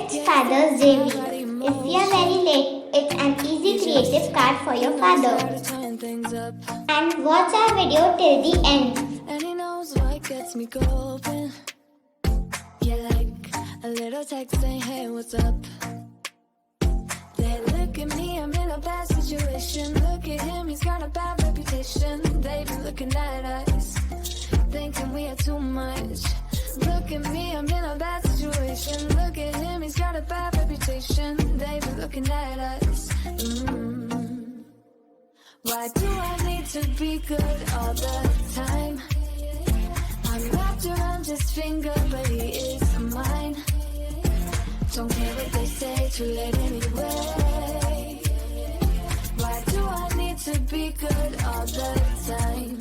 It's Father's Day week. If you're very late, it's an easy creative card for your father. And watch our video till the end. And he knows what gets me going. Yeah, like a little text saying, hey, what's up? They look at me, I'm in a bad situation. Look at him, he's got a bad reputation. They be looking at us, thinking we are too much. Look at me, I'm in a bad situation. Look at him, he's got a bad reputation. They be looking at us. Why do I need to be good all the time? I'm wrapped around his finger, but he is mine. Don't care what they say, too late anyway. Why do I need to be good all the time?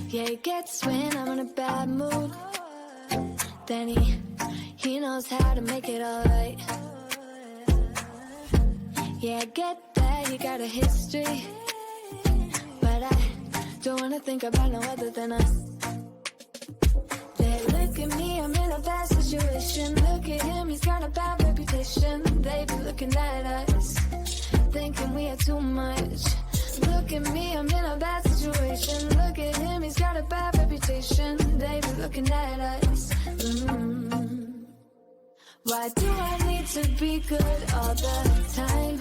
Yeah, he gets when I'm in a bad mood. Then he knows how to make it alright. Yeah, I get that he got a history, but I don't wanna think about no other than us. They look at me, I'm in a bad situation. Look at him, he's got a bad reputation. They be looking at us, thinking we are too much. Look at me, I'm in a bad situation. Look at him, he's got a bad reputation. They be looking at us. Why do I need to be good all the time?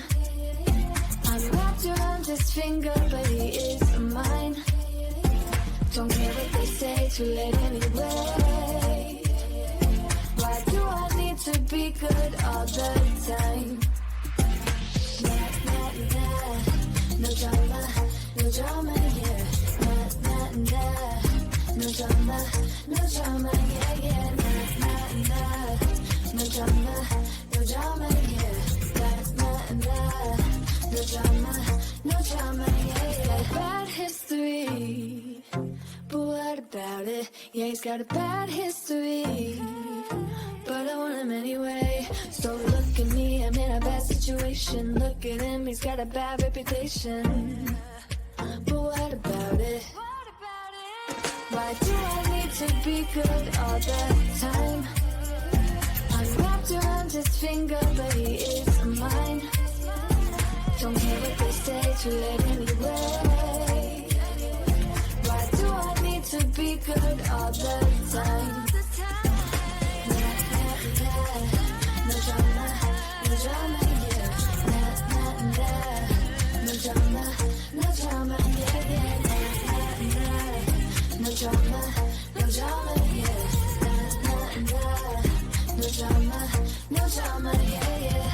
I'm wrapped around his finger, but he is mine. Don't care what they say, too late anyway. Why do I need to be good all the time? Nah, nah, nah. No drama, no drama, yeah. Nah, nah, nah. No drama, no drama, yeah, yeah. Nah, nah, nah. No drama, no drama, yeah. Nah, nah, nah. No drama, no drama, yeah, yeah. Bad history, but what about it? Yeah, he's got a bad history, but I want him anyway. So look at me, I'm in a bad situation. Look at him, he's got a bad reputation, but what about it? Why do I need to be good all the time? I'm wrapped around his finger, but he is mine. Don't care what they say, too late anyway. Why do I need to be good all the time? Nah, nah, nah. No drama, no drama, yeah. Nah, nah, nah. No drama, no drama, yeah, yeah. Nah, nah, nah. No drama, no drama, yeah. Nah, nah, nah. No drama, no drama, yeah, yeah.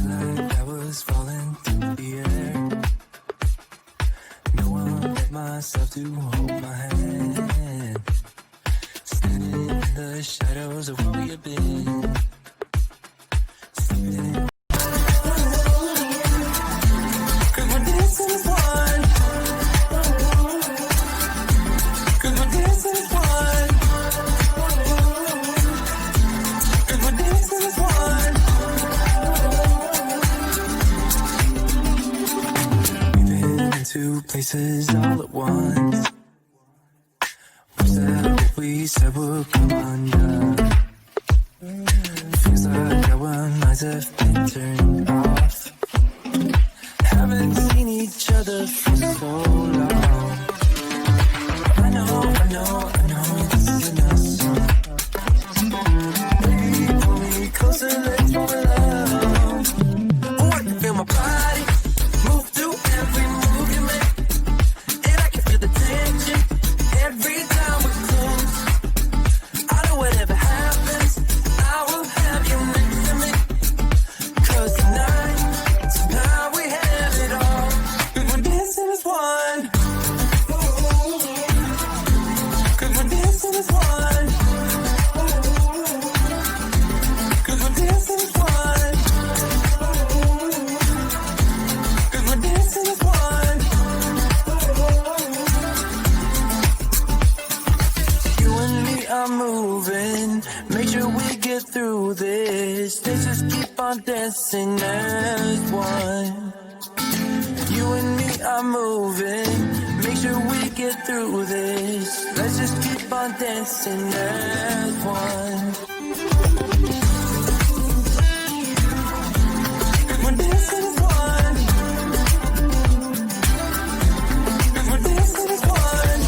Like I was falling through the air. No one let myself to hold my hand. Standing in the shadows of where we have been. Sleeping. 'Cause we're dancing as one. 'Cause we're dancing as one. 'Cause we're dancing as one. Two places all at once. Was that what we said would come undone? Feels like our minds have been turned off. Haven't seen each other for so long. I know this isn't us. Baby, pull me closer, let's fall in love. Oh, I can feel my body move through every move you make. And I can feel the tension every time we close. I know whatever happens, I will have you next to me. 'Cause tonight we have it all. 'Cause we're dancing as one. 'Cause we're dancing as one. 'Cause we're dancing as one. 'Cause we're dancing as one. You and me are moving. Make sure we get through this. Let's just keep on dancing as one. You and me are moving. Make sure we get through this. Let's just keep on dancing as one. We're dancing as one. We're dancing as one.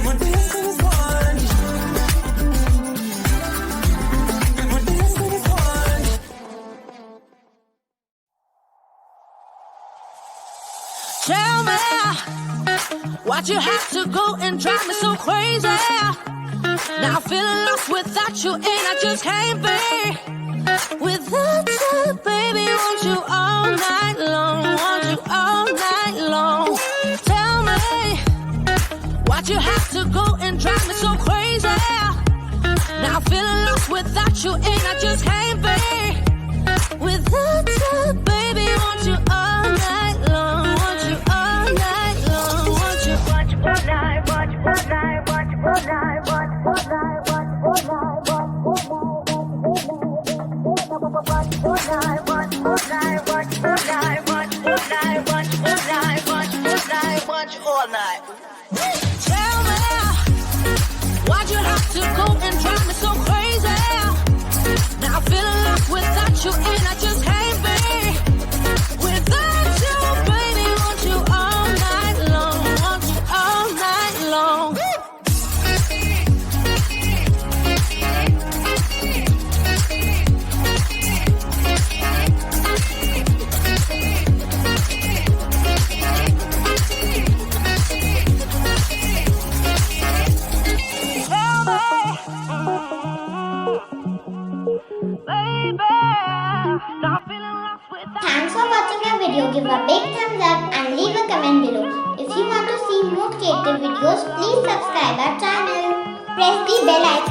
We're dancing as one. We're dancing as one. Tell me, why'd you have to go and drive me so crazy? Now I'm feeling lost without you, and I just can't be without you, baby. Want you all night long, want you all night long. Tell me, why'd you have to go and drive me so crazy? Now I'm feeling lost without you, and I just can't be without you, baby. Want you all night long, want you all night long, want you all night, want you all night, want you all night, want you all night, want you all night, want you all night, want you all night, want you all night, want you all night, want you all night, want you all night, want you all night. Tell me, why'd you have to go and drive me so crazy? Now I'm feeling lost without you, and I just can't be without you, baby. Want you all night long, want you all night long. Thanks for watching our video. Give a big thumbs up and leave a comment below. If you want to see more creative videos, please subscribe our channel. Press the bell icon.